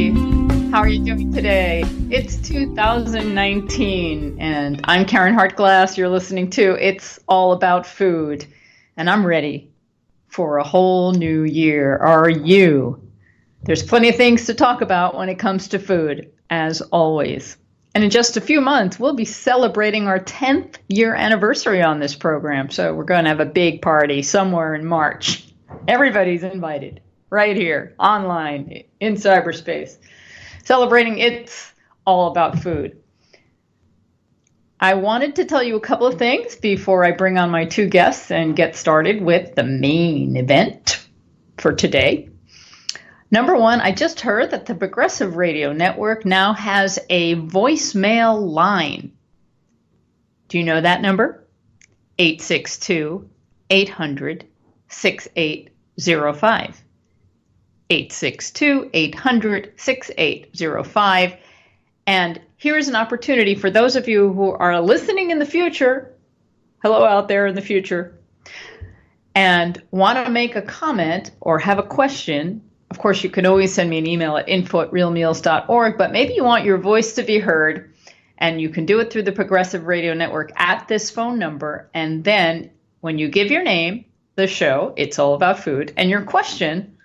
everybody. How are you doing today? It's 2019, and I'm Karen Hartglass. You're listening to It's All About Food, and I'm ready for a whole new year. Are you? There's plenty of things to talk about when it comes to food, as always. And in just a few months, we'll be celebrating our 10th year anniversary on this program. So we're going to have a big party somewhere in March. Everybody's invited right here, online, in cyberspace, celebrating It's All About Food. I wanted to tell you a couple of things before I bring on my two guests and get started with the main event for today. Number one, I just heard that the Progressive Radio Network now has a voicemail line. Do you know that number? 862-800-6805. 862-800-6805. And here's an opportunity for those of you who are listening in the future, hello out there in the future, and want to make a comment or have a question. Of course, you can always send me an email at info@realmeals.org, but maybe you want your voice to be heard, and you can do it through the Progressive Radio Network at this phone number. And then when you give your name, the show, It's All About Food, and your question,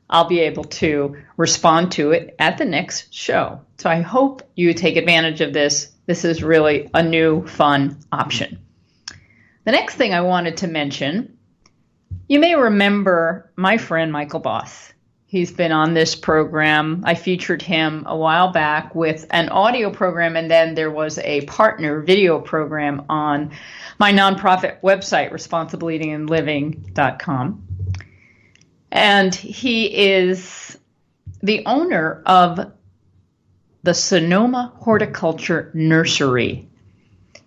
I'll be able to respond to it at the next show. So I hope you take advantage of this. This is really a new, fun option. The next thing I wanted to mention, you may remember my friend Michael Boss. He's been on this program. I featured him a while back with an audio program, and then there was a partner video program on my nonprofit website, responsibleeatingandliving.com. And he is the owner of the Sonoma Horticulture Nursery.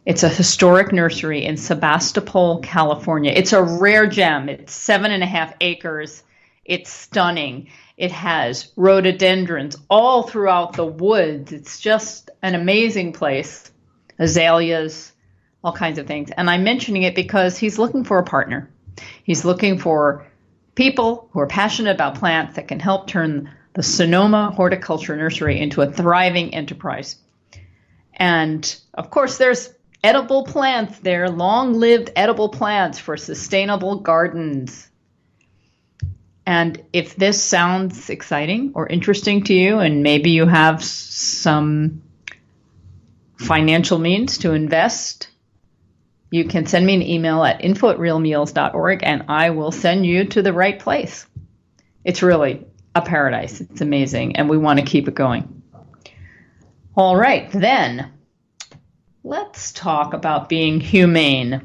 It's a historic nursery in Sebastopol, California. It's a rare gem. It's 7.5 acres. It's stunning. It has rhododendrons all throughout the woods. It's just an amazing place. Azaleas, all kinds of things. And I'm mentioning it because he's looking for a partner. He's looking for people who are passionate about plants that can help turn the Sonoma Horticulture Nursery into a thriving enterprise. And of course, there's edible plants there, long-lived edible plants for sustainable gardens. And if this sounds exciting or interesting to you, and maybe you have some financial means to invest, you can send me an email at info@realmeals.org, and I will send you to the right place. It's really a paradise. It's amazing, and we want to keep it going. All right, then, let's talk about being humane.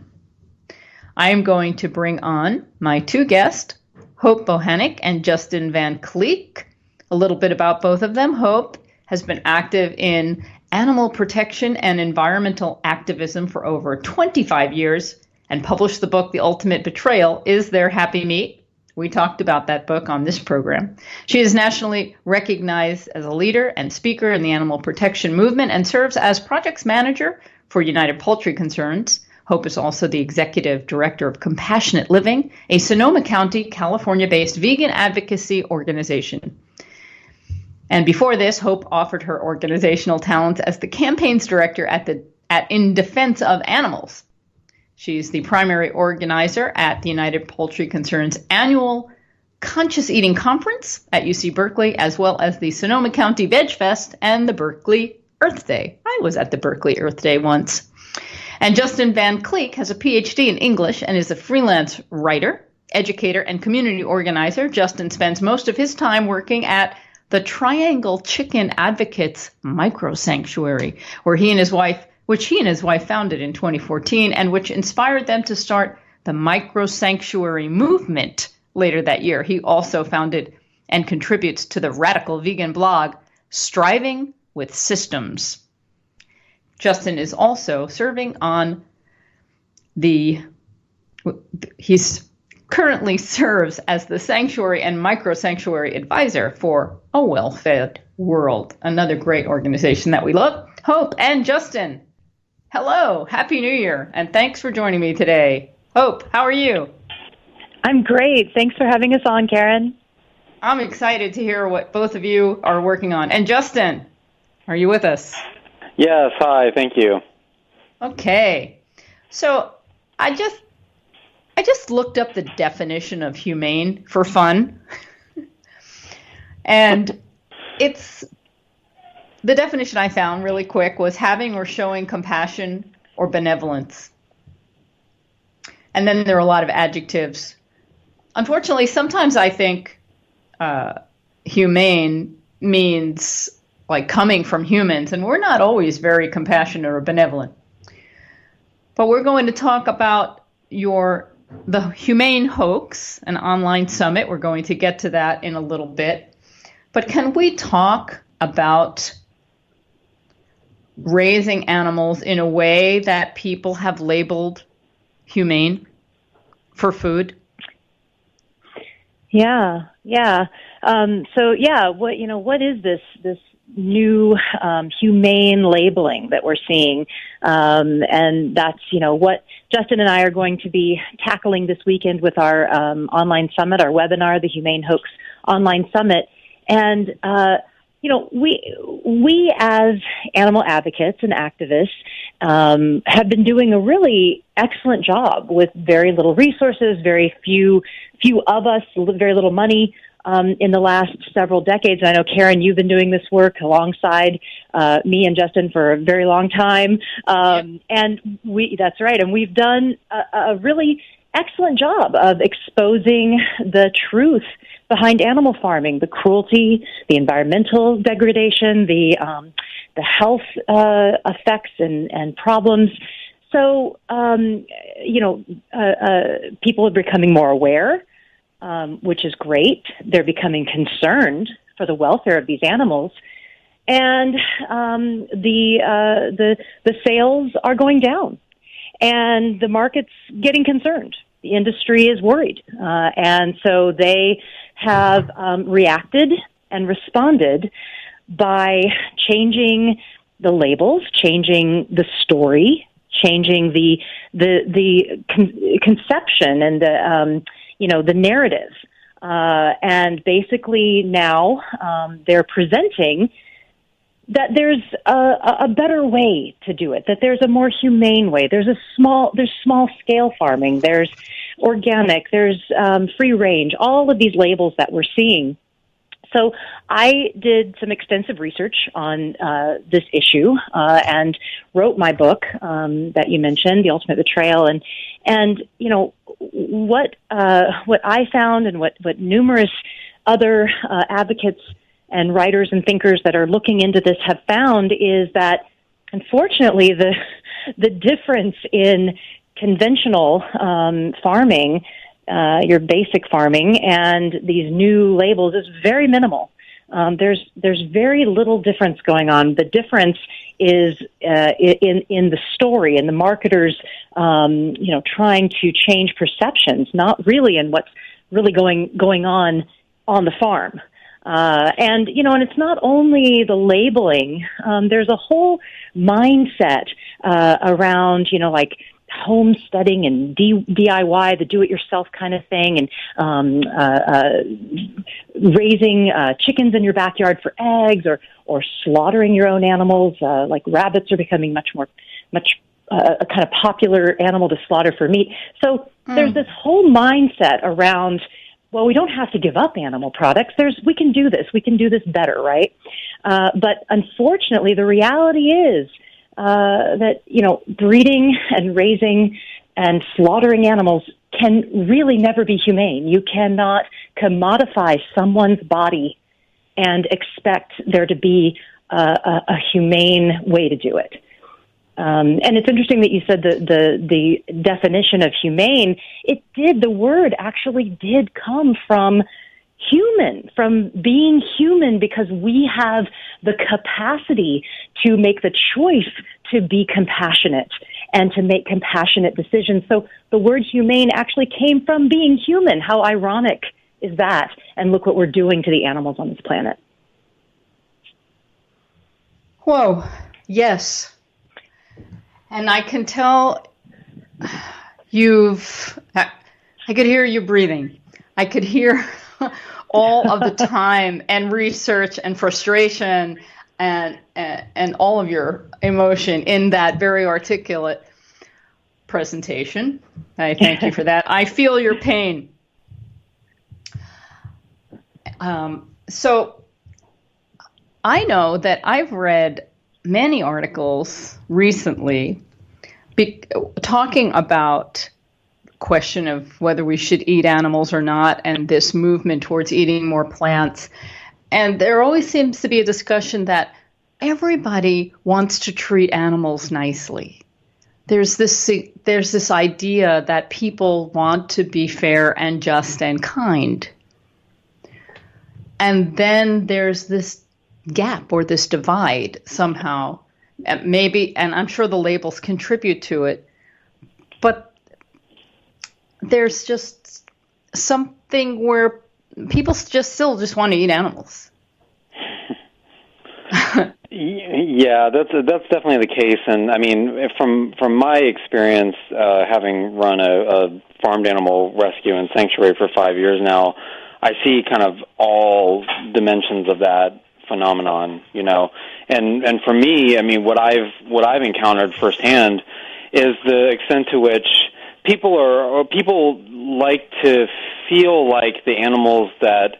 I am going to bring on my two guests, Hope Bohanec and Justin Van Kleeck. A little bit about both of them. Hope has been active in animal protection and environmental activism for over 25 years and published the book, The Ultimate Betrayal, Is There Happy Meat? We talked about that book on this program. She is nationally recognized as a leader and speaker in the animal protection movement and serves as projects manager for United Poultry Concerns. Hope is also the executive director of Compassionate Living, a Sonoma County, California-based vegan advocacy organization. And before this, Hope offered her organizational talents as the campaigns director at In Defense of Animals. She's the primary organizer at the United Poultry Concerns annual Conscious Eating Conference at UC Berkeley, as well as the Sonoma County VegFest and the Berkeley Earth Day. I was at the Berkeley Earth Day once. And Justin Van Kleeck has a PhD in English and is a freelance writer, educator, and community organizer. Justin spends most of his time working at the Triangle Chicken Advocates Micro Sanctuary, which he and his wife founded in 2014, and which inspired them to start the Micro Sanctuary movement later that year. He also founded and contributes to the radical vegan blog, Striving with Systems. Justin is also serving on he's currently serves as the Sanctuary and Micro Sanctuary Advisor for A Well-Fed World, another great organization that we love. Hope and Justin, hello, Happy New Year, and thanks for joining me today. Hope, how are you? I'm great. Thanks for having us on, Karen. I'm excited to hear what both of you are working on. And Justin, are you with us? Yes, hi, thank you. Okay. So I just looked up the definition of humane for fun. And the definition I found really quick was having or showing compassion or benevolence. And then there are a lot of adjectives. Unfortunately, sometimes I think humane means like coming from humans, and we're not always very compassionate or benevolent. But we're going to talk about the Humane Hoax, an online summit. We're going to get to that in a little bit. But can we talk about raising animals in a way that people have labeled humane for food? Yeah. What is this new humane labeling that we're seeing? And that's, what Justin and I are going to be tackling this weekend with our online summit, our webinar, the Humane Hoax Online Summit. And, we as animal advocates and activists have been doing a really excellent job with very little resources, very few of us, very little money in the last several decades. And I know, Karen, you've been doing this work alongside me and Justin for a very long time. And that's right. And we've done a really excellent job of exposing the truth behind animal farming, the cruelty, the environmental degradation, the health effects and problems. So, people are becoming more aware, which is great. They're becoming concerned for the welfare of these animals. And the sales are going down, and the market's getting concerned. The industry is worried, and so they have reacted and responded by changing the labels, changing the story, changing the conception and the narrative, and basically now they're presenting that there's a better way to do it, that there's a more humane way. There's small scale farming, there's organic, there's free range, all of these labels that we're seeing. So I did some extensive research on this issue and wrote my book that you mentioned, The Ultimate Betrayal, and what I found and what numerous other advocates and writers and thinkers that are looking into this have found is that, unfortunately, the difference in conventional farming, your basic farming, and these new labels is very minimal. There's very little difference going on. The difference is in the story and the marketers, trying to change perceptions, not really in what's really going on the farm. And it's not only the labeling. There's a whole mindset around, like homesteading and DIY, the do-it-yourself kind of thing, and raising chickens in your backyard for eggs, or slaughtering your own animals. Like rabbits are becoming much a kind of popular animal to slaughter for meat. So there's this whole mindset around, well, we don't have to give up animal products. We can do this better, right? But unfortunately, the reality is that, breeding and raising and slaughtering animals can really never be humane. You cannot commodify someone's body and expect there to be a humane way to do it. And it's interesting that you said the definition of humane, the word actually did come from human, from being human, because we have the capacity to make the choice to be compassionate and to make compassionate decisions. So the word humane actually came from being human. How ironic is that? And look what we're doing to the animals on this planet. Whoa, yes. And I can tell I could hear you breathing. I could hear all of the time and research and frustration and all of your emotion in that very articulate presentation. I thank you for that. I feel your pain. So I know that I've read many articles recently talking about the question of whether we should eat animals or not, and this movement towards eating more plants. And there always seems to be a discussion that everybody wants to treat animals nicely. There's this idea that people want to be fair and just and kind. And then there's this gap or this divide somehow. Maybe, and I'm sure the labels contribute to it, but there's just something where people still just want to eat animals. Yeah, that's definitely the case. And I mean, from my experience, having run a farmed animal rescue and sanctuary for 5 years now, I see kind of all dimensions of that phenomenon, and for me, I mean, what I've encountered firsthand is the extent to which people like to feel like the animals that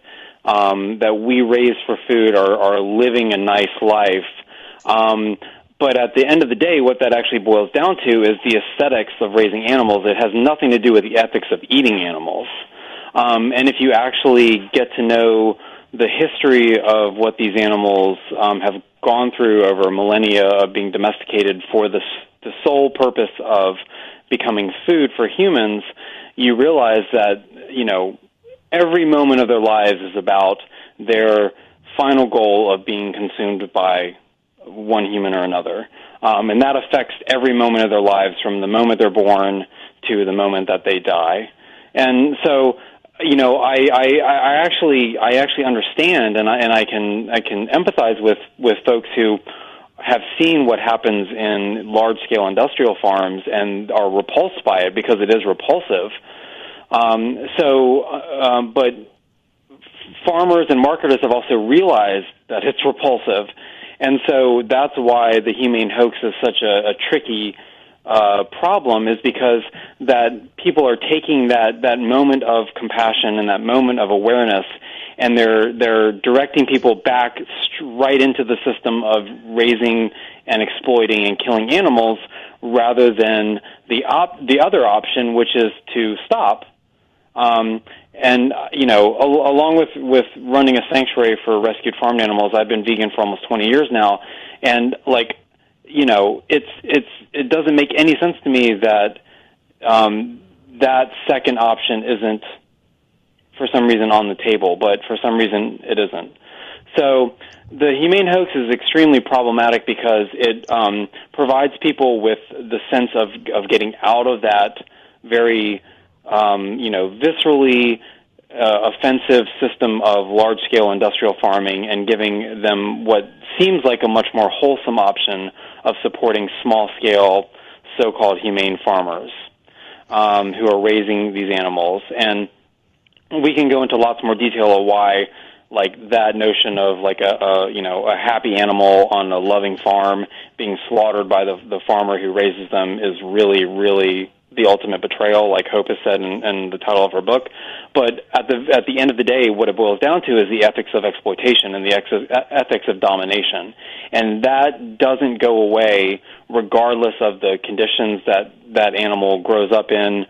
we raise for food are living a nice life. But at the end of the day, what that actually boils down to is the aesthetics of raising animals. It has nothing to do with the ethics of eating animals. And if you actually get to know the history of what these animals have gone through over millennia of being domesticated for the sole purpose of becoming food for humans, you realize that, every moment of their lives is about their final goal of being consumed by one human or another. And that affects every moment of their lives from the moment they're born to the moment that they die. And so, I actually understand, and I can empathize with folks who have seen what happens in large-scale industrial farms and are repulsed by it because it is repulsive. But farmers and marketers have also realized that it's repulsive, and so that's why the humane hoax is such a tricky problem, is because that people are taking that moment of compassion and that moment of awareness, and they're directing people back right into the system of raising and exploiting and killing animals, rather than the other option, which is to stop. Along with running a sanctuary for rescued farmed animals, I've been vegan for almost 20 years now, and it doesn't make any sense to me that that second option isn't, for some reason, on the table, but for some reason it isn't. So the humane hoax is extremely problematic because it provides people with the sense of getting out of that very viscerally offensive system of large-scale industrial farming and giving them what seems like a much more wholesome option of supporting small-scale so-called humane farmers who are raising these animals. And we can go into lots more detail of why, that notion of a happy animal on a loving farm being slaughtered by the farmer who raises them is really, really the ultimate betrayal, like Hope has said in the title of her book. But at the end of the day, what it boils down to is the ethics of exploitation and the ethics of domination. And that doesn't go away regardless of the conditions that animal grows up in,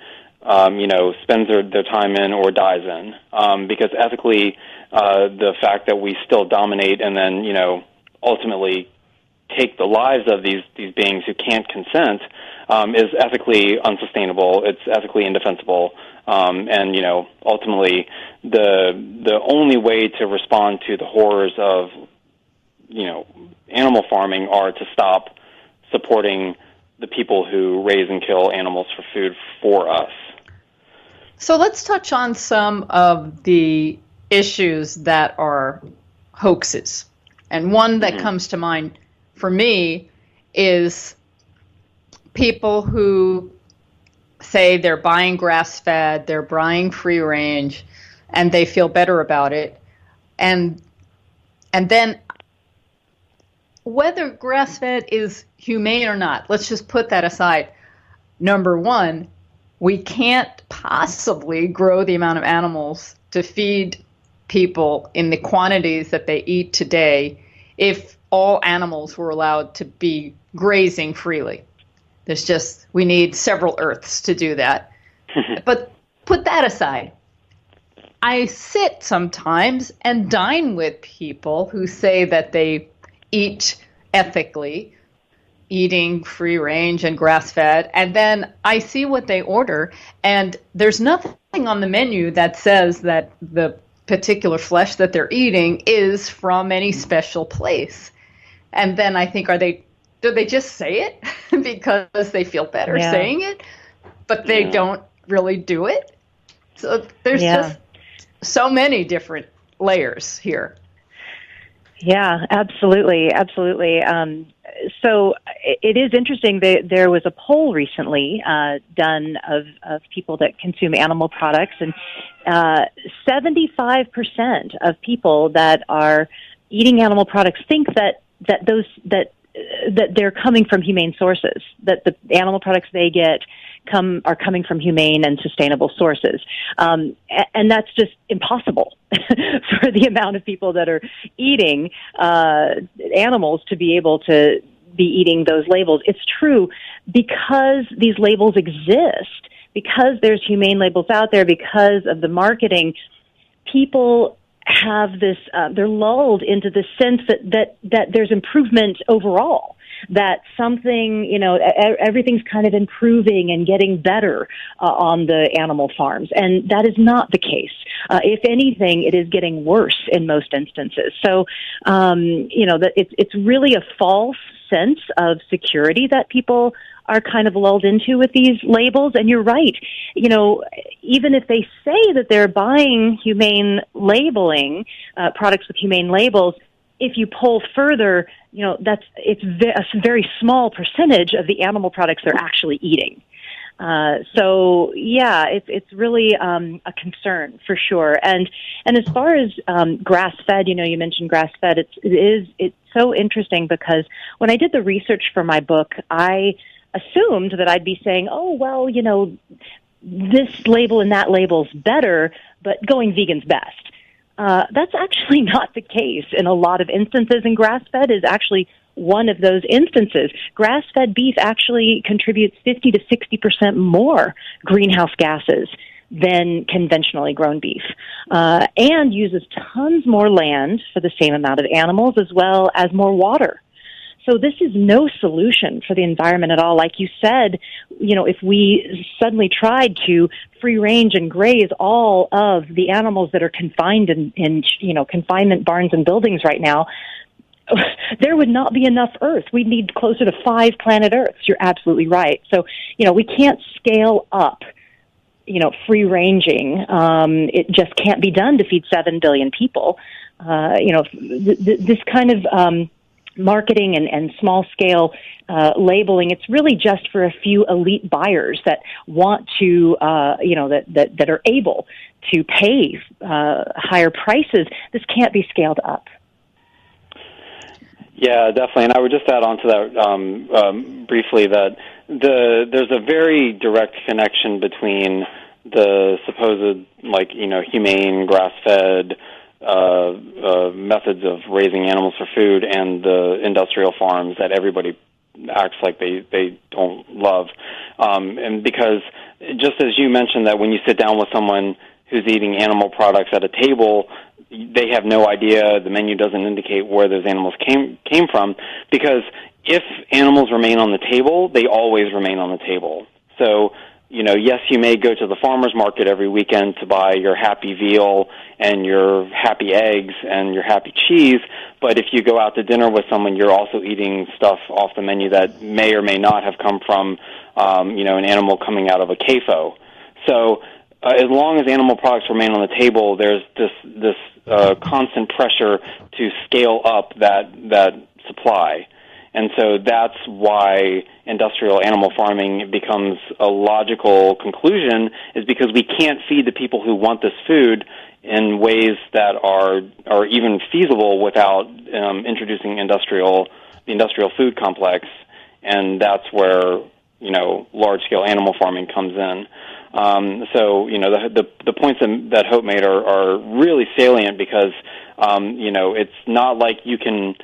spends their time in, or dies in. Because ethically, the fact that we still dominate and then, ultimately take the lives of these beings who can't consent is ethically unsustainable. It's ethically indefensible, and ultimately the only way to respond to the horrors of animal farming are to stop supporting the people who raise and kill animals for food for us. So let's touch on some of the issues that are hoaxes, and one that comes to mind for me is people who say they're buying grass-fed, they're buying free-range, and they feel better about it. And then whether grass-fed is humane or not, let's just put that aside. Number one, we can't possibly grow the amount of animals to feed people in the quantities that they eat today if all animals were allowed to be grazing freely. We need several Earths to do that. But put that aside. I sit sometimes and dine with people who say that they eat ethically, eating free range and grass-fed, and then I see what they order, and there's nothing on the menu that says that the particular flesh that they're eating is from any special place. And then I think, do they just say it because they feel better saying it, but they don't really do it? So there's just so many different layers here. Yeah, absolutely. So it is interesting that there was a poll recently done of people that consume animal products, and 75% of people that are eating animal products think that they're coming from humane sources, that the animal products they get are coming from humane and sustainable sources. And that's just impossible for the amount of people that are eating animals to be able to be eating those labels. It's true because these labels exist, because there's humane labels out there, because of the marketing, people have this, they're lulled into the sense that there's improvement overall, that something, everything's kind of improving and getting better on the animal farms. And that is not the case. If anything, it is getting worse in most instances. So, that it's really a false sense of security that people are kind of lulled into with these labels. And you're right. Even if they say that they're buying humane labeling, products with humane labels, if you poll further, it's a very small percentage of the animal products they're actually eating. So yeah, it's really a concern for sure. And as far as grass-fed, you mentioned grass-fed. It's so interesting because when I did the research for my book, I assumed that I'd be saying, oh well, this label and that label's better, but going vegan's best. That's actually not the case in a lot of instances, and grass-fed is actually one of those instances. Grass-fed beef actually contributes 50 to 60% more greenhouse gases than conventionally grown beef, and uses tons more land for the same amount of animals, as well as more water. So this is no solution for the environment at all. Like you said, if we suddenly tried to free range and graze all of the animals that are confined in confinement barns and buildings right now, there would not be enough Earth. We'd need closer to 5 planet Earths. You're absolutely right. So, we can't scale up, free ranging. It just can't be done to feed 7 billion people. This kind of marketing and small scale labeling, it's really just for a few elite buyers that want to, that are able to pay higher prices. This can't be scaled up. Yeah, definitely. And I would just add on to that briefly that there's a very direct connection between the supposed, humane, grass-fed methods of raising animals for food and the industrial farms that everybody acts like they don't love. And because just as you mentioned that when you sit down with someone who's eating animal products at a table, they have no idea, the menu doesn't indicate where those animals came from, because if animals remain on the table, they always remain on the table. So, yes, you may go to the farmer's market every weekend to buy your happy veal and your happy eggs and your happy cheese, but if you go out to dinner with someone, you're also eating stuff off the menu that may or may not have come from, an animal coming out of a CAFO. So as long as animal products remain on the table, there's this constant pressure to scale up that supply. And so that's why industrial animal farming becomes a logical conclusion, is because we can't feed the people who want this food in ways that are even feasible without introducing the industrial food complex, and that's where large-scale animal farming comes in. So the points that Hope made are really salient because it's not like you can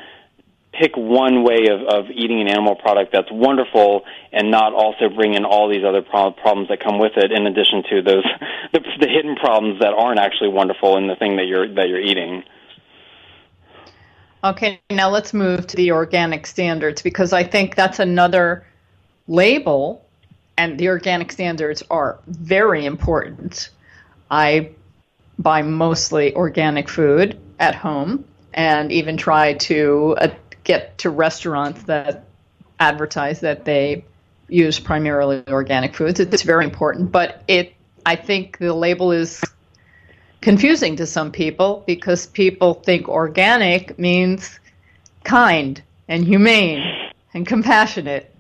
pick one way of eating an animal product that's wonderful and not also bring in all these other problems that come with it, in addition to those the hidden problems that aren't actually wonderful in the thing that you're eating. Okay, now let's move to the organic standards, because I think that's another label, and the organic standards are very important. I buy mostly organic food at home and even try to get to restaurants that advertise that they use primarily organic foods. It's very important, but I think the label is confusing to some people because people think organic means kind and humane and compassionate.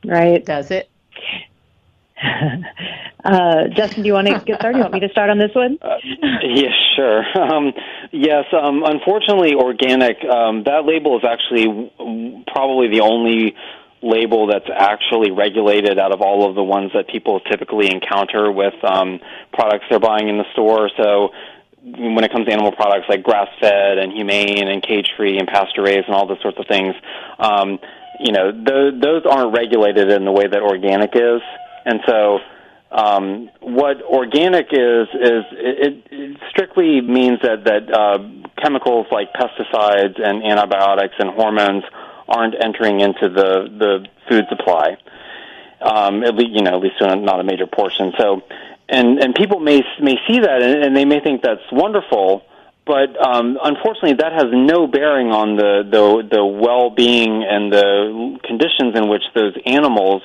Right. Does it? Justin, do you want to get started? You want me to start on this one? Yes, sure. Yes, unfortunately, organic, that label is actually probably the only label that's actually regulated out of all of the ones that people typically encounter with products they're buying in the store. So when it comes to animal products like grass-fed and humane and cage-free and pasture-raised and all those sorts of things, those aren't regulated in the way that organic is. And so what organic is it strictly means that chemicals like pesticides and antibiotics and hormones aren't entering into the food supply, at least to not a major portion. So, and people may see that and they may think that's wonderful, but unfortunately that has no bearing on the well-being and the conditions in which those animals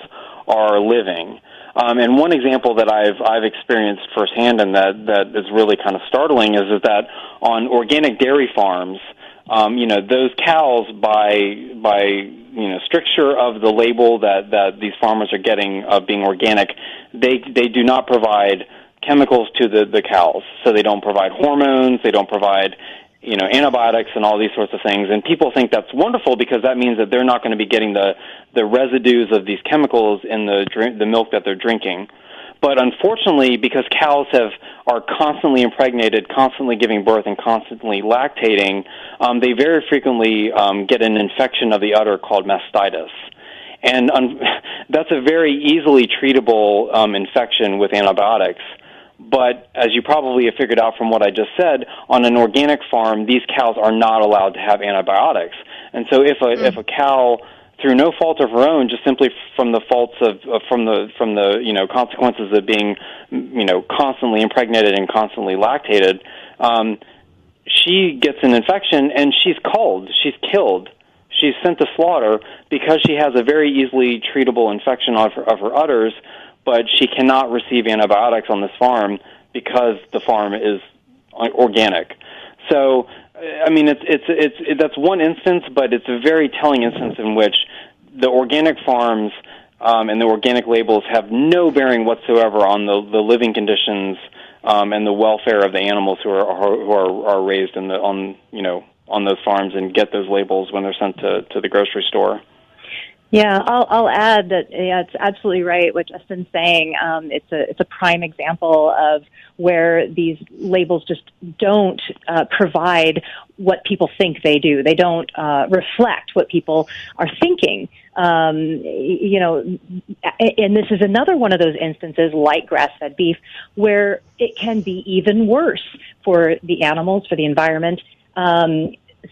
are living. And one example that I've experienced firsthand, and that is really kind of startling, is that on organic dairy farms, those cows, by stricture of the label that these farmers are getting of being organic, they do not provide chemicals to the cows. So they don't provide hormones, they don't provide antibiotics and all these sorts of things. And people think that's wonderful because that means that they're not going to be getting the residues of these chemicals in the milk that they're drinking. But unfortunately, because cows are constantly impregnated, constantly giving birth, and constantly lactating, they very frequently get an infection of the udder called mastitis. And that's a very easily treatable infection with antibiotics. But as you probably have figured out from what I just said, on an organic farm, these cows are not allowed to have antibiotics. And so if a cow, through no fault of her own, just simply from the faults from the consequences of being constantly impregnated and constantly lactated, she gets an infection and she's culled, she's killed, she's sent to slaughter because she has a very easily treatable infection of her udders, but she cannot receive antibiotics on this farm because the farm is organic. So, I mean, that's one instance, but it's a very telling instance in which the organic farms and the organic labels have no bearing whatsoever on the living conditions and the welfare of the animals who are raised on those farms and get those labels when they're sent to the grocery store. Yeah, I'll add that it's absolutely right what Justin's saying. It's a prime example of where these labels just don't provide what people think they do. They don't reflect what people are thinking. And this is another one of those instances, like grass-fed beef, where it can be even worse for the animals, for the environment.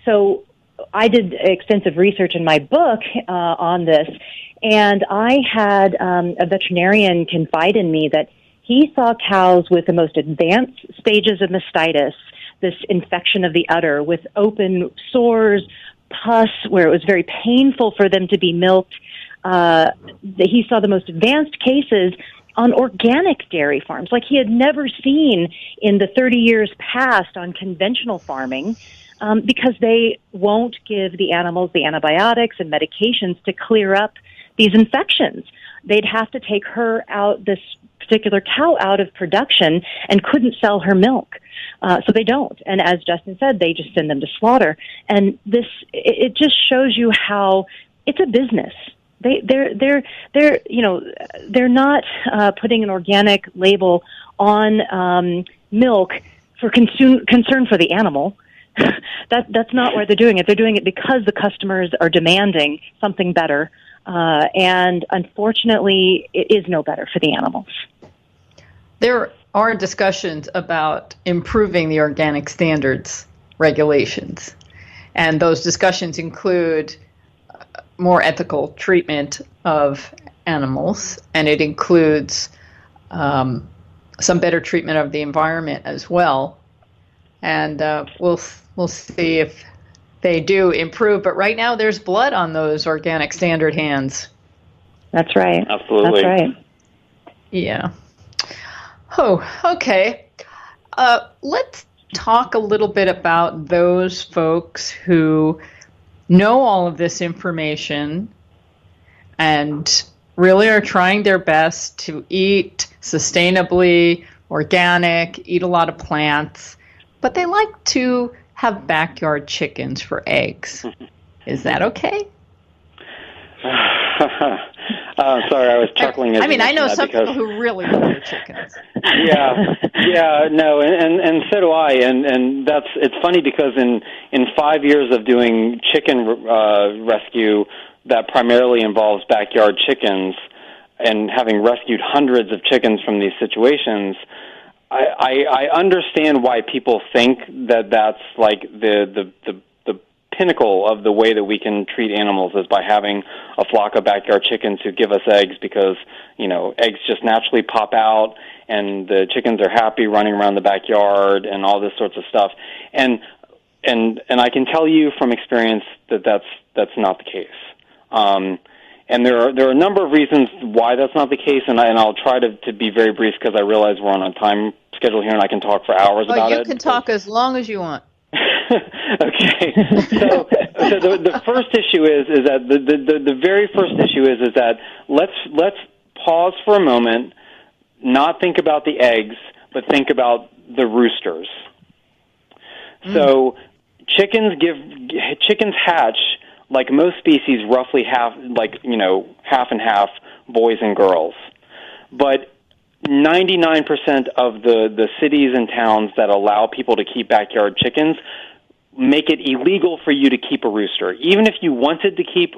So I did extensive research in my book on this, and I had a veterinarian confide in me that he saw cows with the most advanced stages of mastitis, this infection of the udder with open sores, pus, where it was very painful for them to be milked. He saw the most advanced cases on organic dairy farms, like he had never seen in the 30 years past on conventional farming. because they won't give the animals the antibiotics and medications to clear up these infections. They'd have to take this particular cow out of production and couldn't sell her milk. So they don't. And as Justin said, they just send them to slaughter. And it just shows you how it's a business. They're not putting an organic label on milk for concern for the animal. That's not why they're doing it. They're doing it because the customers are demanding something better. And unfortunately, it is no better for the animals. There are discussions about improving the organic standards regulations. And those discussions include more ethical treatment of animals, and it includes some better treatment of the environment as well. And we'll see if they do improve. But right now, there's blood on those organic standard hands. That's right. Absolutely. That's right. Yeah. Oh, okay. Let's talk a little bit about those folks who know all of this information and really are trying their best to eat sustainably, organic, eat a lot of plants, but they like to have backyard chickens for eggs. Is that okay? Sorry, I was chuckling. I know some people who really love their chickens. No, and so do I, and it's funny because in 5 years of doing chicken rescue that primarily involves backyard chickens, and having rescued hundreds of chickens from these situations, I understand why people think that that's like the pinnacle of the way that we can treat animals is by having a flock of backyard chickens who give us eggs because, eggs just naturally pop out and the chickens are happy running around the backyard and all this sorts of stuff. And I can tell you from experience that that's not the case. And there are a number of reasons why that's not the case, and I'll try to be very brief because I realize we're on a time schedule here and I can talk for hours about it. You can talk as long as you want. Okay. So the first issue is that the very first issue is that let's pause for a moment, not think about the eggs, but think about the roosters. So chickens hatch, like most species, roughly half and half boys and girls. But 99% of the cities and towns that allow people to keep backyard chickens make it illegal for you to keep a rooster. Even if you wanted to keep,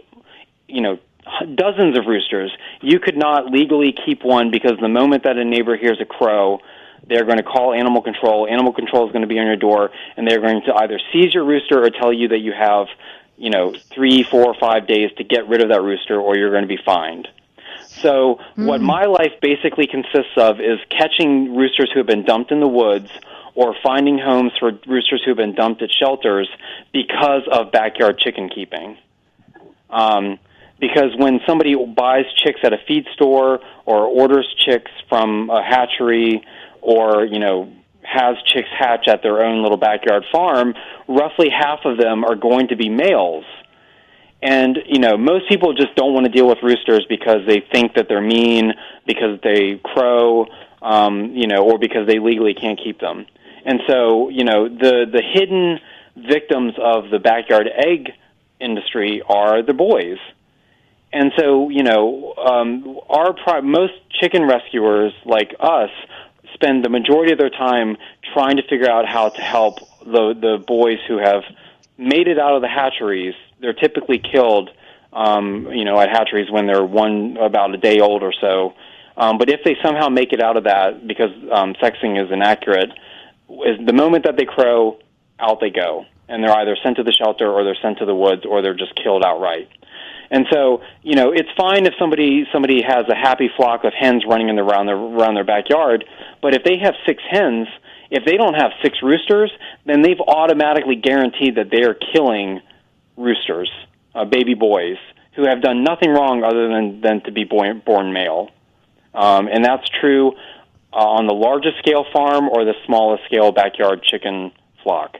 dozens of roosters, you could not legally keep one because the moment that a neighbor hears a crow, they're going to call animal control. Animal control is going to be on your door, and they're going to either seize your rooster or tell you that you have 3, 4, 5 days to get rid of that rooster or you're going to be fined. So what my life basically consists of is catching roosters who have been dumped in the woods or finding homes for roosters who have been dumped at shelters because of backyard chicken keeping. Because when somebody buys chicks at a feed store or orders chicks from a hatchery or, has chicks hatch at their own little backyard farm, roughly half of them are going to be males. And, most people just don't want to deal with roosters because they think that they're mean, because they crow, or because they legally can't keep them. And so, the hidden victims of the backyard egg industry are the boys. And so, most chicken rescuers like us spend the majority of their time trying to figure out how to help the boys who have made it out of the hatcheries. They're typically killed, at hatcheries when they're about a day old or so. But if they somehow make it out of that, because sexing is inaccurate, is the moment that they crow, out they go. And they're either sent to the shelter or they're sent to the woods or they're just killed outright. And so, it's fine if somebody has a happy flock of hens running around their backyard, but if they have 6 hens, if they don't have 6 roosters, then they've automatically guaranteed that they are killing roosters, baby boys, who have done nothing wrong other than to be born male. And that's true on the largest scale farm or the smallest scale backyard chicken flock.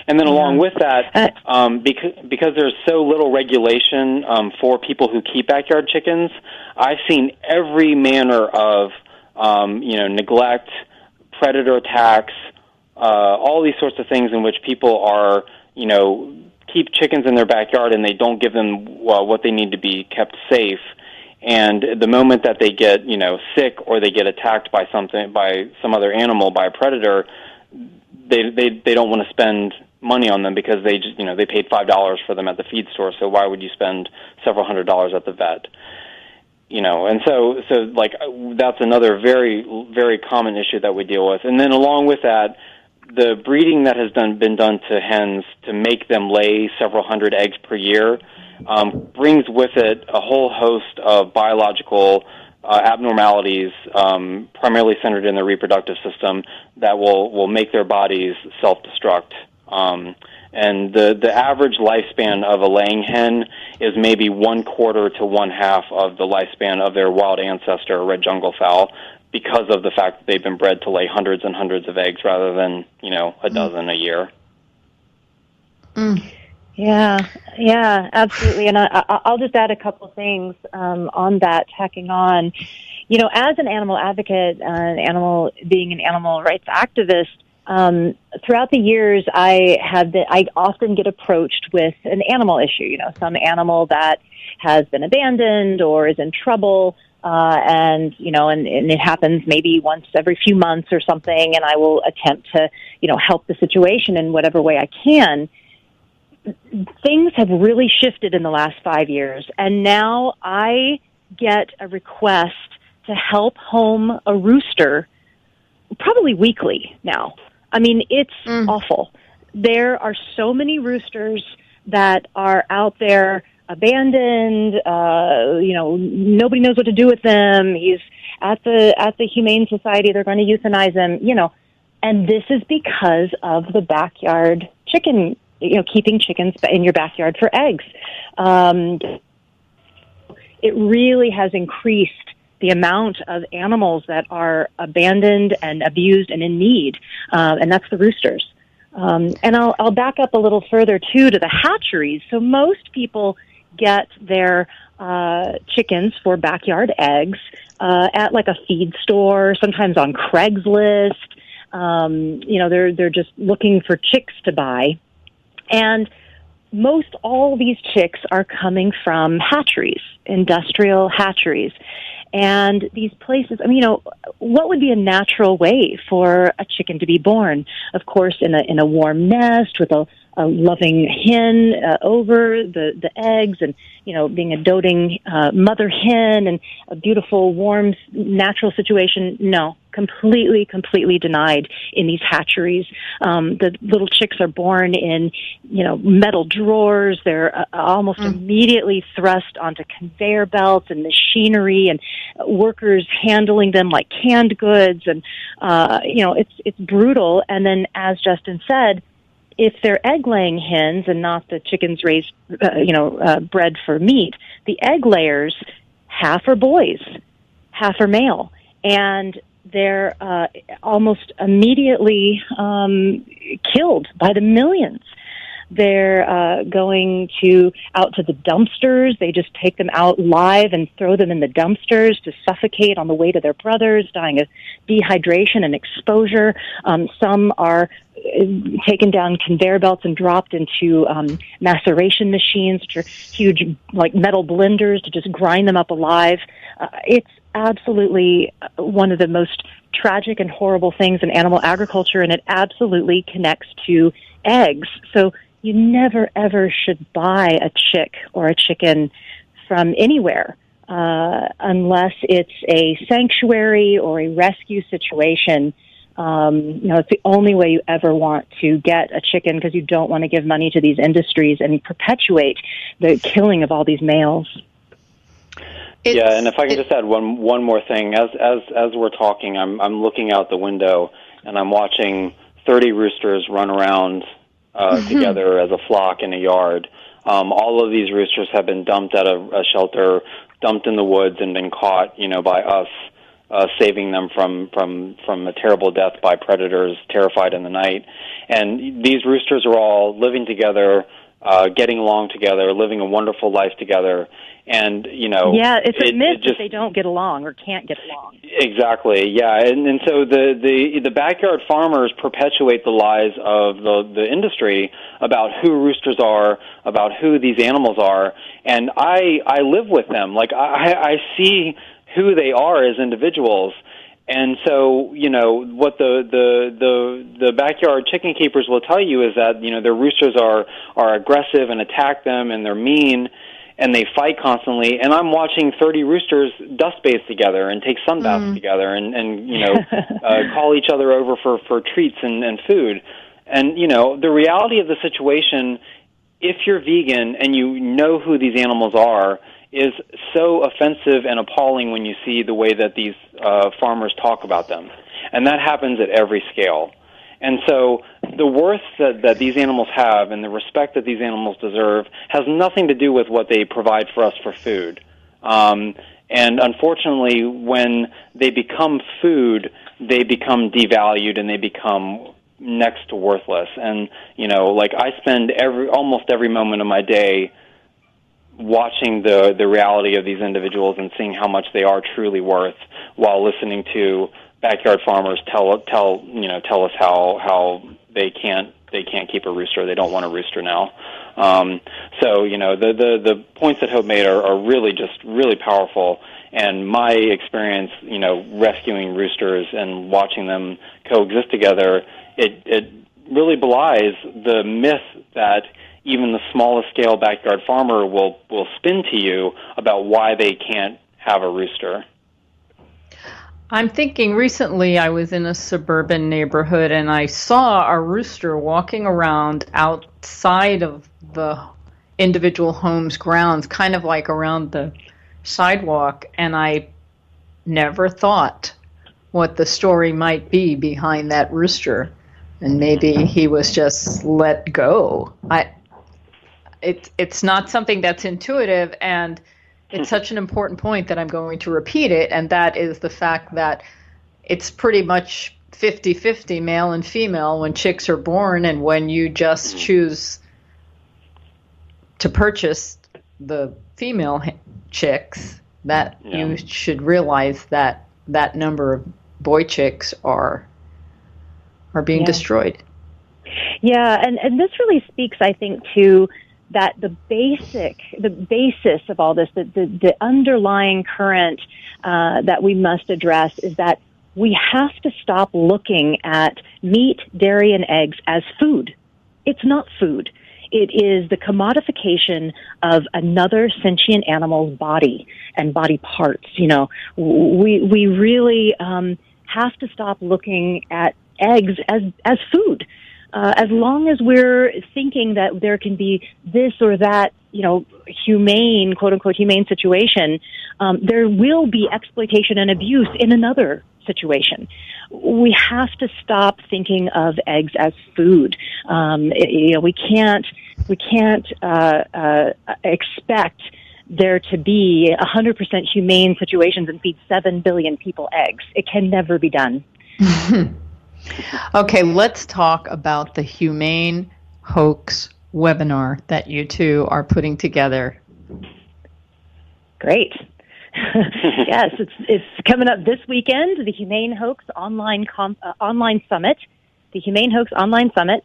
And then along with that, because there's so little regulation for people who keep backyard chickens, I've seen every manner of neglect, predator attacks, all these sorts of things in which people are, keep chickens in their backyard and they don't give them what they need to be kept safe. And the moment that they get, sick or they get attacked by some other animal, by a predator, they don't want to spend money on them because they just, they paid $5 for them at the feed store. So why would you spend several $100s at the vet? And so that's another very, very common issue that we deal with. And then along with that, the breeding that has been done to hens to make them lay several hundred eggs per year brings with it a whole host of biological abnormalities, primarily centered in the reproductive system, that will make their bodies self-destruct. And the average lifespan of a laying hen is maybe 1/4 to 1/2 of the lifespan of their wild ancestor, red jungle fowl, because of the fact that they've been bred to lay hundreds and hundreds of eggs rather than, a dozen a year. Mm. Yeah, absolutely. And I'll just add a couple things on that, tacking on. As an animal advocate, being an animal rights activist, throughout the years, I often get approached with an animal issue. Some animal that has been abandoned or is in trouble, and it happens maybe once every few months or something, and I will attempt to help the situation in whatever way I can. Things have really shifted in the last 5 years, and now I get a request to help home a rooster probably weekly now. I mean, it's awful. There are so many roosters that are out there abandoned. Nobody knows what to do with them. He's at the Humane Society. They're going to euthanize him, and this is because of the backyard chicken, keeping chickens in your backyard for eggs. It really has increased the amount of animals that are abandoned and abused and in need, and that's the roosters. And I'll back up a little further, too, to the hatcheries. So most people get their chickens for backyard eggs at like a feed store, sometimes on Craigslist. They're just looking for chicks to buy. And most all these chicks are coming from hatcheries, industrial hatcheries. And these places, what would be a natural way for a chicken to be born? Of course, in a warm nest with a loving hen over the eggs, and being a doting mother hen, and a beautiful, warm, natural situation. No, completely denied in these hatcheries. The little chicks are born in metal drawers. They're almost immediately thrust onto conveyor belts and machinery, and workers handling them like canned goods, and it's brutal. And then, as Justin said, if they're egg-laying hens and not the chickens raised, bred for meat, the egg layers, half are boys, half are male, and they're almost immediately killed by the millions. They're going out to the dumpsters. They just take them out live and throw them in the dumpsters to suffocate on the way to their brothers, dying of dehydration and exposure. Some are taken down conveyor belts and dropped into maceration machines, which are huge, like metal blenders, to just grind them up alive. It's absolutely one of the most tragic and horrible things in animal agriculture, and it absolutely connects to eggs. So you never, ever should buy a chick or a chicken from anywhere unless it's a sanctuary or a rescue situation. It's the only way you ever want to get a chicken, because you don't want to give money to these industries and perpetuate the killing of all these males. And if I can just add one more thing. As we're talking, I'm looking out the window and I'm watching 30 roosters run around together as a flock in a yard. All of these roosters have been dumped at a shelter, dumped in the woods, and been caught, by us saving them from a terrible death by predators, terrified in the night. And these roosters are all living together, getting along together, living a wonderful life together. And, yeah, it's a myth that they don't get along or can't get along. Exactly, yeah. And so the backyard farmers perpetuate the lies of the industry about who roosters are, about who these animals are. And I live with them. Like, I see who they are as individuals. And so, what the backyard chicken keepers will tell you is that, their roosters are aggressive and attack them, and they're mean, and they fight constantly. And I'm watching 30 roosters dust bathe together and take sun baths together and call each other over for treats and food. And, the reality of the situation, if you're vegan and you know who these animals are, is so offensive and appalling when you see the way that these farmers talk about them. And that happens at every scale. And so the worth that these animals have and the respect that these animals deserve has nothing to do with what they provide for us for food. And unfortunately, when they become food, they become devalued and they become next to worthless. And, I spend almost every moment of my day watching the reality of these individuals and seeing how much they are truly worth, while listening to backyard farmers tell us how they can't keep a rooster. They don't want a rooster now. So the points that Hope made are really powerful. And my experience, rescuing roosters and watching them coexist together, it really belies the myth that even the smallest scale backyard farmer will spin to you about why they can't have a rooster. I'm thinking recently I was in a suburban neighborhood and I saw a rooster walking around outside of the individual home's grounds, kind of like around the sidewalk, and I never thought what the story might be behind that rooster. And maybe he was just let go. It's not something that's intuitive, and it's such an important point that I'm going to repeat it, and that is the fact that it's pretty much 50-50 male and female when chicks are born, and when you just choose to purchase the female chicks, that you should realize that that number of boy chicks are being destroyed. Yeah, and this really speaks, I think, to that the basis of all this, the underlying current that we must address is that we have to stop looking at meat, dairy, and eggs as food. It's not food. It is the commodification of another sentient animal's body and body parts. We really have to stop looking at eggs as food. As long as we're thinking that there can be this or that, humane, quote unquote, humane situation, there will be exploitation and abuse in another situation. We have to stop thinking of eggs as food. We can't expect there to be 100% humane situations and feed 7 billion people eggs. It can never be done. Okay, let's talk about the Humane Hoax webinar that you two are putting together. Great. Yes, it's coming up this weekend, the Humane Hoax online summit, the Humane Hoax online summit,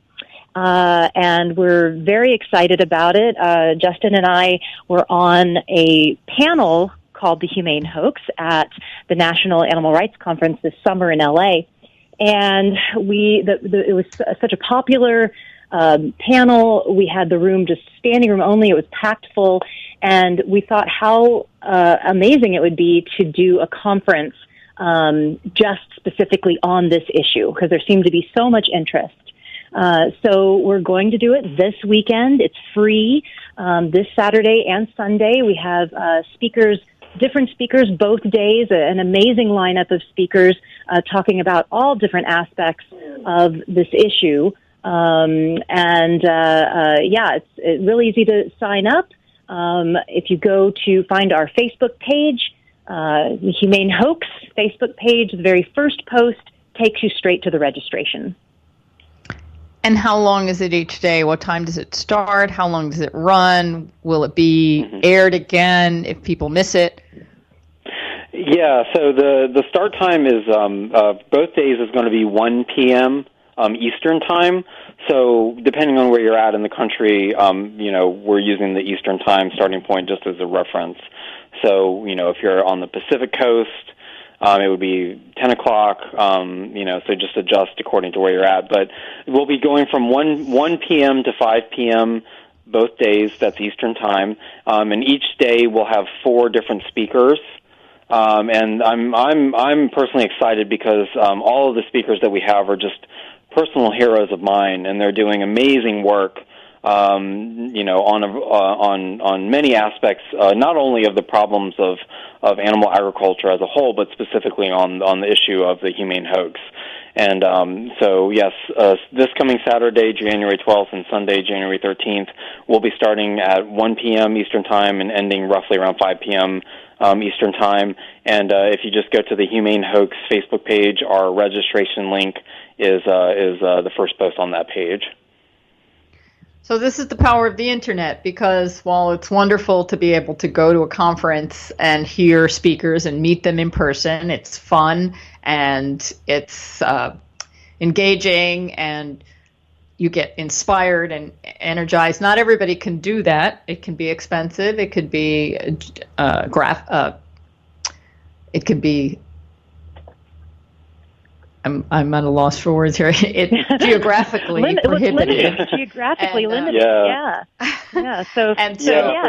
and we're very excited about it. Justin and I were on a panel called the Humane Hoax at the National Animal Rights Conference this summer in LA. And it was such a popular panel. We had the room just standing room only. It was packed full. And we thought how amazing it would be to do a conference just specifically on this issue, because there seemed to be so much interest. So we're going to do it this weekend. It's free this Saturday and Sunday. We have different speakers both days, an amazing lineup of speakers talking about all different aspects of this issue. It's really easy to sign up. If you go to find our Facebook page, The Humane Hoax Facebook page, the very first post, takes you straight to the registration. And how long is it each day? What time does it start? How long does it run? Will it be aired again if people miss it? Yeah, so the start time is both days is going to be 1 p.m. Eastern time. So depending on where you're at in the country, we're using the Eastern time starting point just as a reference. So, if you're on the Pacific Coast, it would be 10 o'clock, so just adjust according to where you're at. But we'll be going from 1 p.m. to 5 p.m. both days. That's Eastern time. And each day we'll have 4 different speakers. And I'm personally excited because all of the speakers that we have are just personal heroes of mine, and they're doing amazing work, on many aspects, not only of the problems of animal agriculture as a whole, but specifically on the issue of the humane hoax. And so, yes, this coming Saturday, January 12th, and Sunday, January 13th, we'll be starting at 1 p.m. Eastern Time and ending roughly around 5 p.m. Eastern Time. And if you just go to the Humane Hoax Facebook page, our registration link is the first post on that page. So this is the power of the internet, because while it's wonderful to be able to go to a conference and hear speakers and meet them in person, it's fun and it's engaging and you get inspired and energized. Not everybody can do that. It can be expensive. It could be it could be. I'm at a loss for words here. It's geographically prohibited. Geographically limited. Yeah. So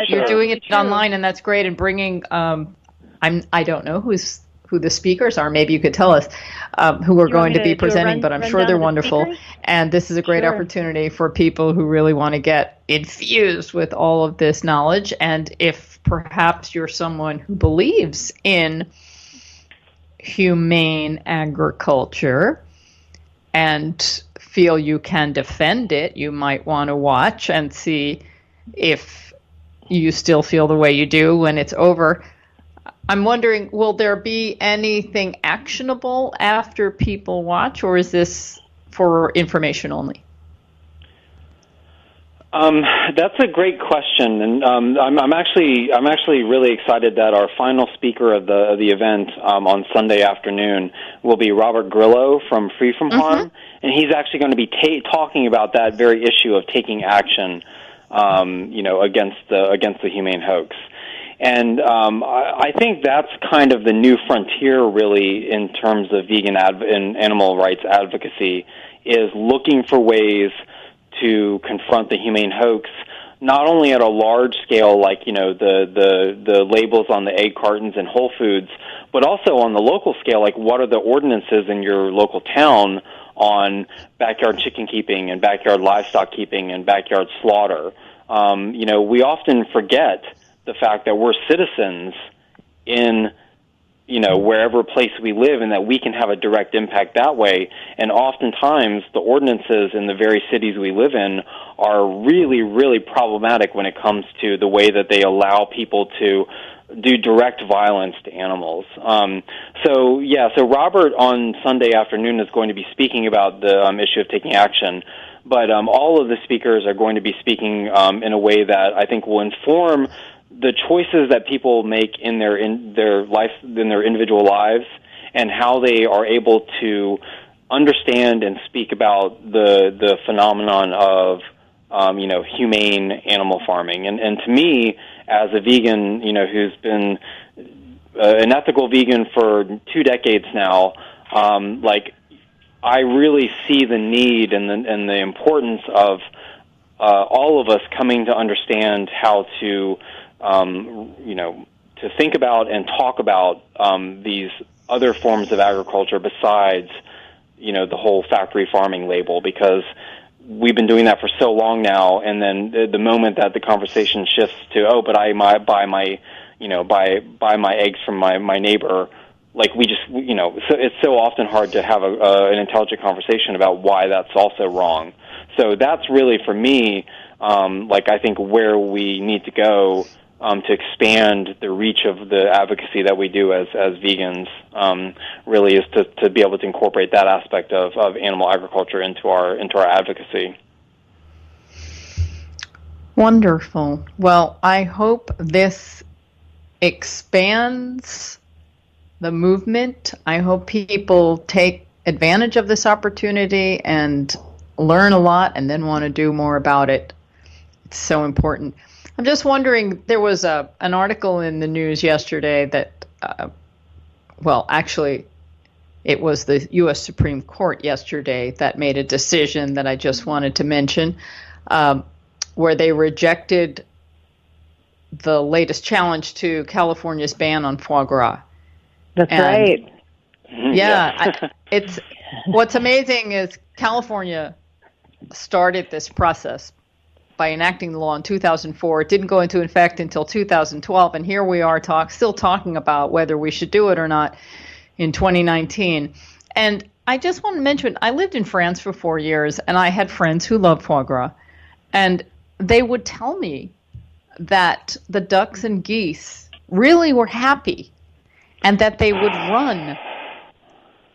you're doing it online, and that's great. And bringing, I don't know who the speakers are. Maybe you could tell us who are going to be presenting, but I'm sure they're wonderful. And this is a great opportunity for people who really want to get infused with all of this knowledge. And if perhaps you're someone who believes in humane agriculture and feel you can defend it, you might want to watch and see if you still feel the way you do when it's over. I'm wondering, will there be anything actionable after people watch, or is this for information only? That's a great question, and I'm actually really excited that our final speaker of the event on Sunday afternoon will be Robert Grillo from Free From Harm, and he's actually going to be talking about that very issue of taking action, against the humane hoax. And I think that's kind of the new frontier, really, in terms of vegan and animal rights advocacy, is looking for ways to confront the humane hoax, not only at a large scale, like the labels on the egg cartons in Whole Foods, but also on the local scale, like what are the ordinances in your local town on backyard chicken keeping and backyard livestock keeping and backyard slaughter. We often forget the fact that we're citizens in wherever place we live, and that we can have a direct impact that way. And oftentimes the ordinances in the very cities we live in are really, really problematic when it comes to the way that they allow people to do direct violence to animals. So Robert on Sunday afternoon is going to be speaking about the issue of taking action. But all of the speakers are going to be speaking in a way that I think will inform the choices that people make in their individual lives, and how they are able to understand and speak about the phenomenon of humane animal farming. And to me, as a vegan, who's been an ethical vegan for 2 decades now, I really see the need and the importance of all of us coming to understand how to to think about and talk about these other forms of agriculture besides, the whole factory farming label, because we've been doing that for so long now. And then the moment that the conversation shifts to, but I buy my eggs from my neighbor, like we just, so it's so often hard to have an intelligent conversation about why that's also wrong. So that's really, for me, I think where we need to go to expand the reach of the advocacy that we do as vegans, really is to be able to incorporate that aspect of animal agriculture into our advocacy. Wonderful. Well, I hope this expands the movement. I hope people take advantage of this opportunity and learn a lot and then want to do more about it. It's so important. I'm just wondering, there was an article in the news yesterday that, actually, it was the U.S. Supreme Court yesterday that made a decision that I just wanted to mention, where they rejected the latest challenge to California's ban on foie gras. That's right. Yeah, it's what's amazing is California started this process by enacting the law in 2004. It didn't go into effect until 2012, and here we are still talking about whether we should do it or not in 2019. And I just want to mention, I lived in France for 4 years, and I had friends who loved foie gras, and they would tell me that the ducks and geese really were happy and that they would run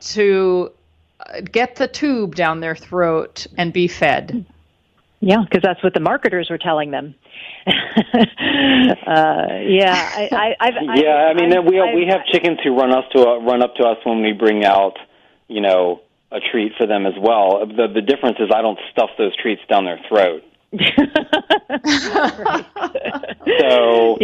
to get the tube down their throat and be fed. Yeah, because that's what the marketers were telling them. We have chickens who run up to us when we bring out, a treat for them as well. The difference is I don't stuff those treats down their throat. So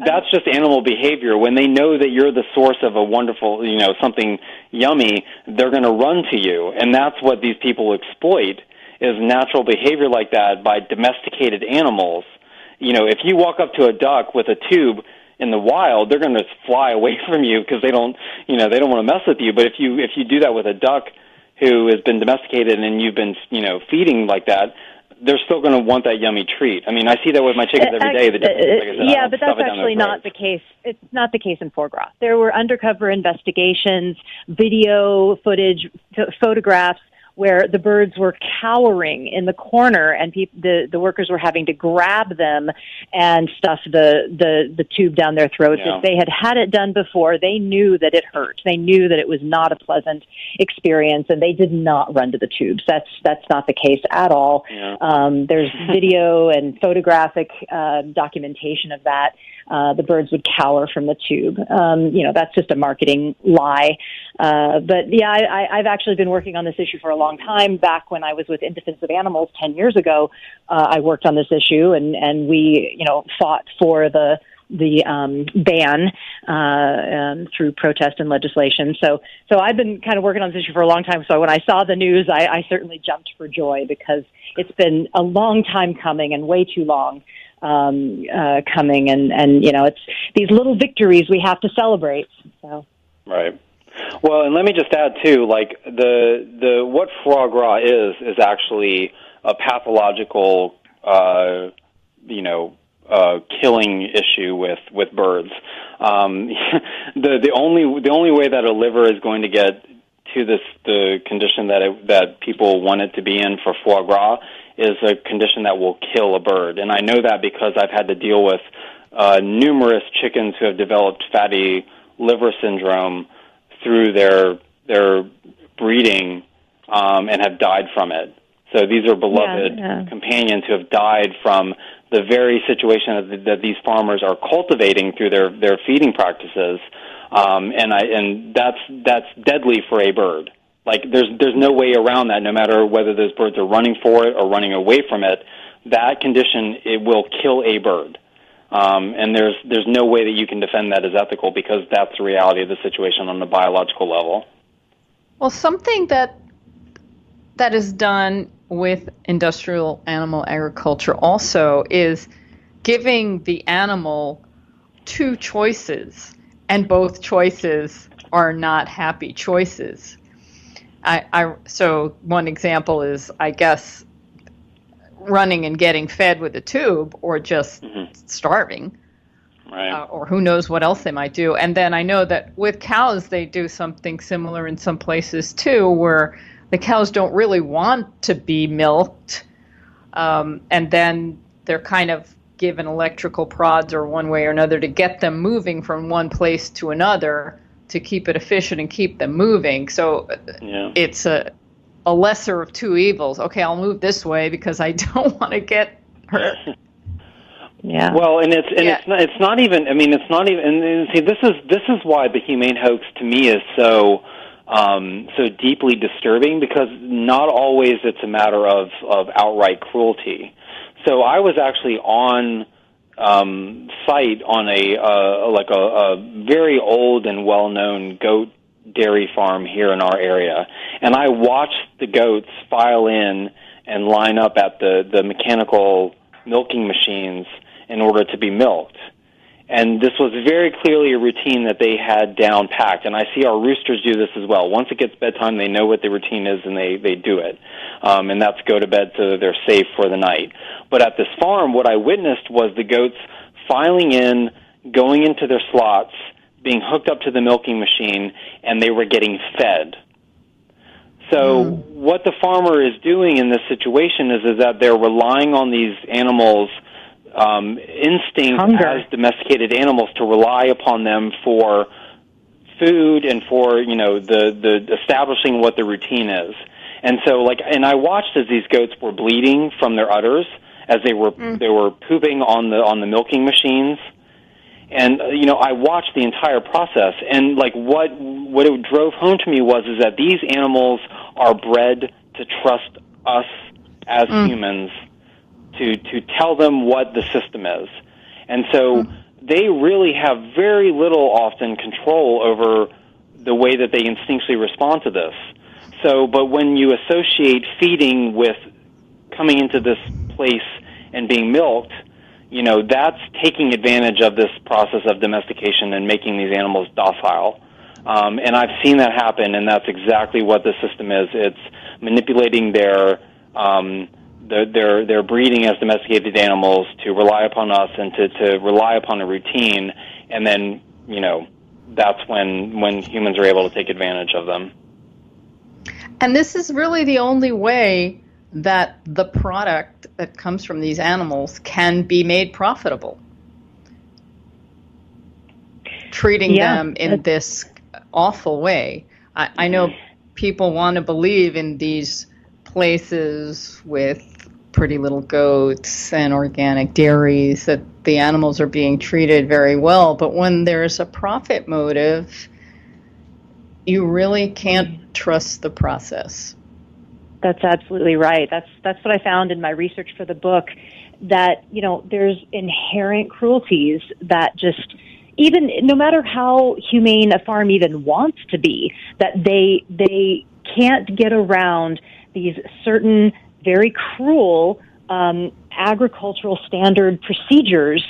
that's just animal behavior. When they know that you're the source of a wonderful, something yummy, they're going to run to you, and that's what these people exploit, is natural behavior like that by domesticated animals. If you walk up to a duck with a tube in the wild, they're going to fly away from you because they don't want to mess with you. But if you do that with a duck who has been domesticated and you've been, feeding like that, they're still going to want that yummy treat. I mean, I see that with my chickens every day. But that's actually not the case. It's not the case in foie gras. There were undercover investigations, video footage, photographs where the birds were cowering in the corner, and the workers were having to grab them and stuff the tube down their throats. Yeah. If they had it done before, they knew that it hurt. They knew that it was not a pleasant experience, and they did not run to the tubes. That's not the case at all. Yeah. There's video and photographic documentation of that. The birds would cower from the tube. That's just a marketing lie. But I've actually been working on this issue for a long time. Back when I was with In Defense of Animals 10 years ago, I worked on this issue, and we, fought for the ban through protest and legislation. So I've been kind of working on this issue for a long time. So when I saw the news, I certainly jumped for joy, because it's been a long time coming, and way too long coming. And it's these little victories we have to celebrate. So. Right. Well, and let me just add too, like the what foie gras is actually a pathological, killing issue with birds. The only way that a liver is going to get to the condition that people want it to be in for foie gras is a condition that will kill a bird, and I know that because I've had to deal with numerous chickens who have developed fatty liver syndrome through their breeding and have died from it. So these are beloved companions who have died from the very situation that these farmers are cultivating through their feeding practices, and that's deadly for a bird. Like there's no way around that. No matter whether those birds are running for it or running away from it, that condition, it will kill a bird. And there's no way that you can defend that as ethical, because that's the reality of the situation on the biological level. Well, something that is done with industrial animal agriculture also is giving the animal two choices, and both choices are not happy choices. So one example is, I guess, running and getting fed with a tube, or just starving, right? Or who knows what else they might do. And then I know that with cows, they do something similar in some places too, where the cows don't really want to be milked, and then they're kind of given electrical prods or one way or another to get them moving from one place to another to keep it efficient and keep them moving. So it's a lesser of two evils. Okay, I'll move this way because I don't want to get hurt. Yeah. Well, and it's not even. I mean, it's not even. And see, this is why the humane hoax to me is so deeply disturbing, because not always it's a matter of outright cruelty. So I was actually on site on a very old and well-known goat dairy farm here in our area, and I watched the goats file in and line up at the mechanical milking machines in order to be milked. And this was very clearly a routine that they had down packed. And I see our roosters do this as well. Once it gets bedtime, they know what the routine is, and they do it. And that's go to bed so that they're safe for the night. But at this farm, what I witnessed was the goats filing in, going into their slots, being hooked up to the milking machine, and they were getting fed. So what the farmer is doing in this situation is that they're relying on these animals' instinct as domesticated animals to rely upon them for food and for, the establishing what the routine is. And so, and I watched as these goats were bleeding from their udders as they were pooping on the milking machines. And, I watched the entire process, and what it drove home to me is that these animals are bred to trust us as humans to tell them what the system is. And so they really have very little often control over the way that they instinctually respond to this. So, but when you associate feeding with coming into this place and being milked, that's taking advantage of this process of domestication and making these animals docile. And I've seen that happen, and that's exactly what the system is. It's manipulating their breeding as domesticated animals to rely upon us and to rely upon a routine, and then, that's when humans are able to take advantage of them. And this is really the only way that the product that comes from these animals can be made profitable. Treating them in this awful way. I know people want to believe in these places with pretty little goats and organic dairies that the animals are being treated very well, but when there's a profit motive, you really can't trust the process. That's absolutely right. That's what I found in my research for the book, that, there's inherent cruelties that just, even no matter how humane a farm even wants to be, that they can't get around these certain very cruel agricultural standard procedures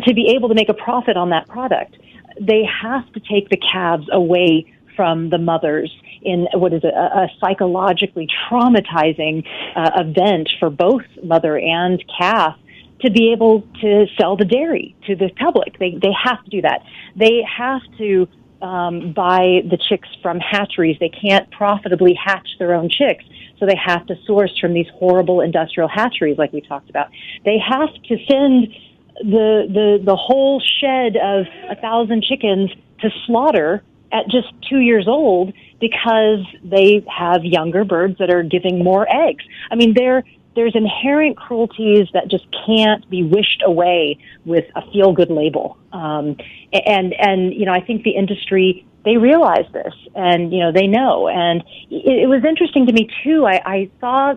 to be able to make a profit on that product. They have to take the calves away from the mothers in what is a psychologically traumatizing event for both mother and calf to be able to sell the dairy to the public. They have to do that. They have to buy the chicks from hatcheries. They can't profitably hatch their own chicks, so they have to source from these horrible industrial hatcheries like we talked about. They have to send the whole shed of 1,000 chickens to slaughter at just 2 years old because they have younger birds that are giving more eggs. I mean, there's inherent cruelties that just can't be wished away with a feel-good label. And I think the industry, they realize this, and, they know. And it was interesting to me, too. I saw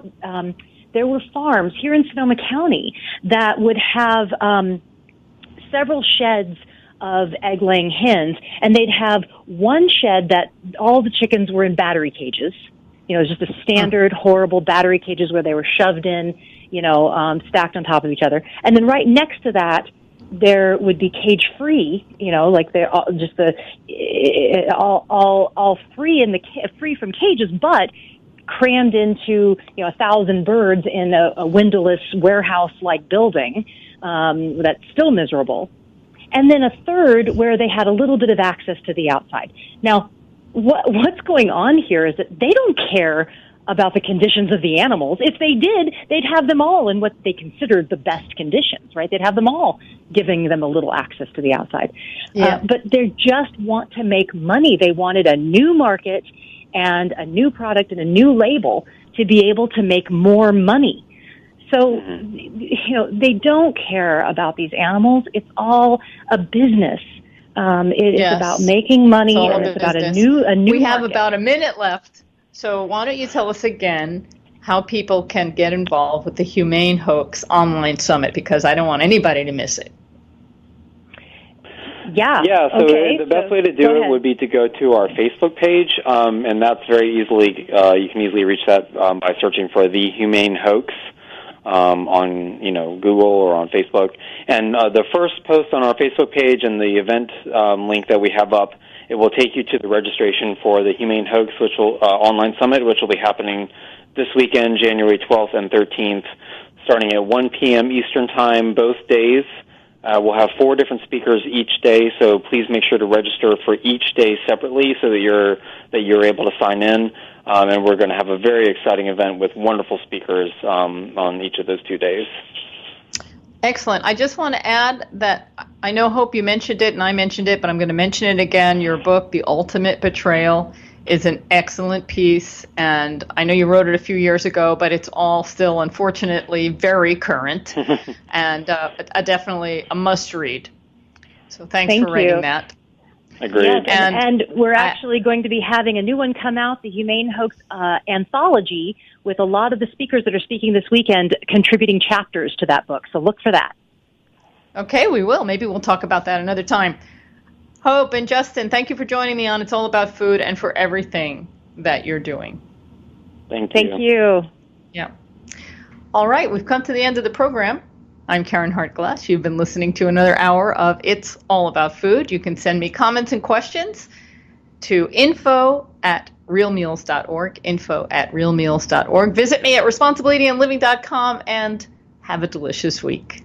there were farms here in Sonoma County that would have several sheds of egg-laying hens, and they'd have one shed that all the chickens were in battery cages. Just the standard horrible battery cages where they were shoved in, stacked on top of each other. And then right next to that, there would be cage-free, like they're all just all free from cages, but crammed into 1,000 birds in a windowless warehouse-like building that's still miserable. And then a third where they had a little bit of access to the outside. Now, what's going on here is that they don't care about the conditions of the animals. If they did, they'd have them all in what they considered the best conditions, right? They'd have them all giving them a little access to the outside. Yeah. But they just want to make money. They wanted a new market and a new product and a new label to be able to make more money. So, they don't care about these animals. It's all a business. It's about making money, and it's about a new We have market. about a minute left. So why don't you tell us again how people can get involved with the Humane Hoax online summit, because I don't want anybody to miss it. Yeah. Yeah, so okay. the best way to do it would be to go to our Facebook page, and that's very easily, you can easily reach that by searching for the Humane Hoax on Google or on Facebook. And the first post on our Facebook page and the event link that we have up, it will take you to the registration for the Humane Hoax online summit, which will be happening this weekend, January 12th and 13th, starting at 1 p.m. Eastern Time both days. We'll have 4 different speakers each day, so please make sure to register for each day separately so that you're able to sign in. And we're going to have a very exciting event with wonderful speakers on each of those 2 days. Excellent. I just want to add that I know, Hope, you mentioned it and I mentioned it, but I'm going to mention it again. Your book, The Ultimate Betrayal, is an excellent piece, and I know you wrote it a few years ago, but it's all still, unfortunately, very current, and definitely a must-read. So thanks for writing that. Agreed. Yes, and we're actually going to be having a new one come out, the Humane Hoax Anthology, with a lot of the speakers that are speaking this weekend contributing chapters to that book. So look for that. Okay, we will. Maybe we'll talk about that another time. Hope and Justin, thank you for joining me on It's All About Food and for everything that you're doing. Thank you. Thank you. Yeah. All right, we've come to the end of the program. I'm Karen Hartglass. You've been listening to another hour of It's All About Food. You can send me comments and questions to info@realmeals.org, info@realmeals.org. Visit me at responsibilityandliving.com, and have a delicious week.